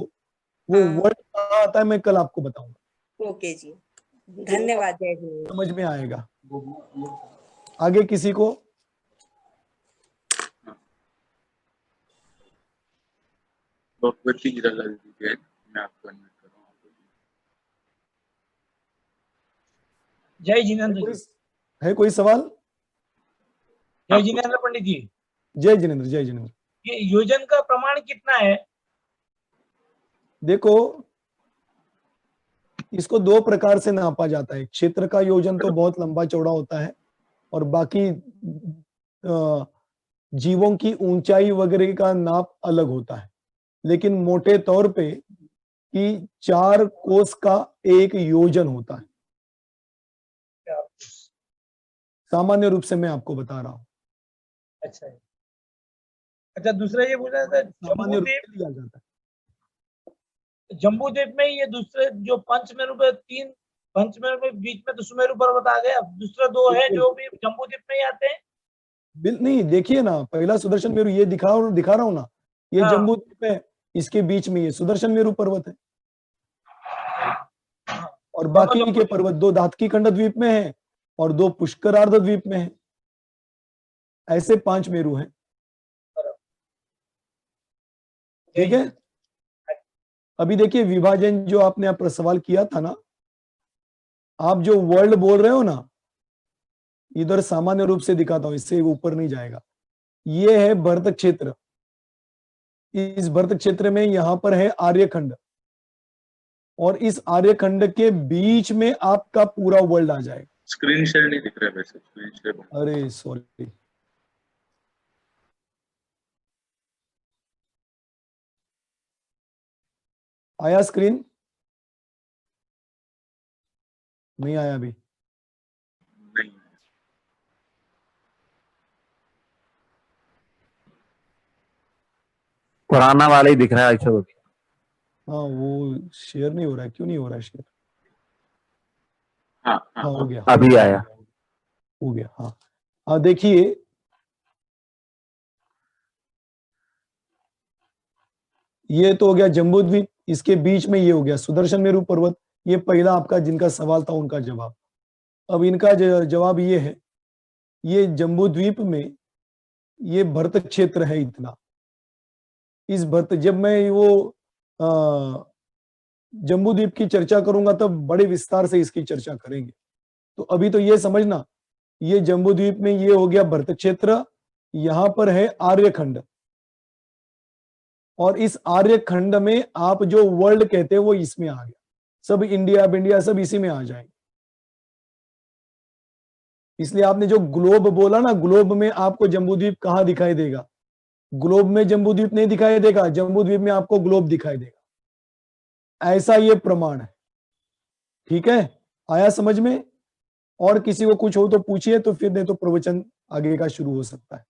वो हाँ, वर्ल्ड कहाँ आता है मैं कल आपको बताऊंगा, ओके जी, तो वो धन्यवाद, जय आपको हिंद। समझ में आएगा। आगे किसी को? भगवती हीरालाल जी जैन, मैं आपको अनम्यूट कर रहा हूँ, आप बोलिए। जय है जिनेन्द्र कोई, जी। है कोई सवाल? जय जिनेन्द्र पंडित जी। जय जिनेन्द्र, जय जिनेन्द्र। ये योजन का प्रमाण कितना है? देखो, इसको दो प्रकार से नापा जाता है। क्षेत्र का योजन तो बहुत लंबा चौड़ा होता है, और बाकी जीवों की ऊंचाई वगैरह का नाप अलग होता है। लेकिन मोटे तौर पे कि 4 कोस का एक योजन होता है, सामान्य रूप से मैं आपको बता रहा हूँ। अच्छा है। अच्छा, दूसरा ये पूछना था, सामान्य रूप से लिया जाता है। जम्बू द्वीप में ये दूसरे जो पंचमेरु पे 3 पंचमेरु में बीच में तो सुमेरु पर्वत आ गया, दूसरे 2 है जो भी जम्बू द्वीप में ही आते हैं। नहीं, देखिए ना, पहला सुदर्शन मेरु ये दिखा रहा हूं ना, ये हाँ। जम्बू द्वीप है, इसके बीच में ये सुदर्शन मेरु पर्वत है, और दोनों बाकी जम्बू के पर्वत 2 धातकी खंड द्वीप में है और 2 पुष्करार्ध द्वीप में है। ऐसे 5 मेरु हैं। ठीक है, अभी देखिए विभाजन जो आपने आप सवाल किया था ना, आप जो वर्ल्ड बोल रहे हो ना, इधर सामान्य रूप से दिखाता हूं, इससे ऊपर नहीं जाएगा। ये है भरत क्षेत्र। इस भरत क्षेत्र में यहां पर है आर्यखंड, और इस आर्यखंड के बीच में आपका पूरा वर्ल्ड आ जाएगा। स्क्रीन शेयर नहीं दिख रहा है वैसे, स्क्रीन शेयर। अरे सॉरी, आया स्क्रीन? नहीं आया अभी। नहीं, पुराना वाला ही दिख रहा है ऐसा। हाँ, वो शेयर नहीं हो रहा है, क्यों नहीं हो रहा है शेयर? हाँ हाँ, हो गया, अभी आया। हो गया। हाँ हाँ, देखिए ये तो हो गया जम्बू द्वीप, इसके बीच में ये हो गया सुदर्शन मेरु पर्वत। ये पहला आपका जिनका सवाल था उनका जवाब। अब इनका जवाब ये है, ये जम्बू द्वीप में ये भरत क्षेत्र है इतना। इस भरत, जब मैं वो जम्बूद्वीप की चर्चा करूंगा तब बड़े विस्तार से इसकी चर्चा करेंगे। तो अभी तो ये समझना, ये जम्बूद्वीप में ये हो गया भरत क्षेत्र, यहां पर है आर्यखंड, और इस आर्यखंड में आप जो वर्ल्ड कहते हैं वो इसमें आ गया, सब इंडिया सब इसी में आ जाएंगे। इसलिए आपने जो ग्लोब बोला ना, ग्लोब में आपको जम्बूद्वीप कहां दिखाई देगा? ग्लोब में जम्बूद्वीप नहीं दिखाई देगा, जम्बूद्वीप में आपको ग्लोब दिखाई देगा। ऐसा ये प्रमाण है। ठीक है, आया समझ में? और किसी को कुछ हो तो पूछिए, तो फिर नहीं तो प्रवचन आगे का शुरू हो सकता है।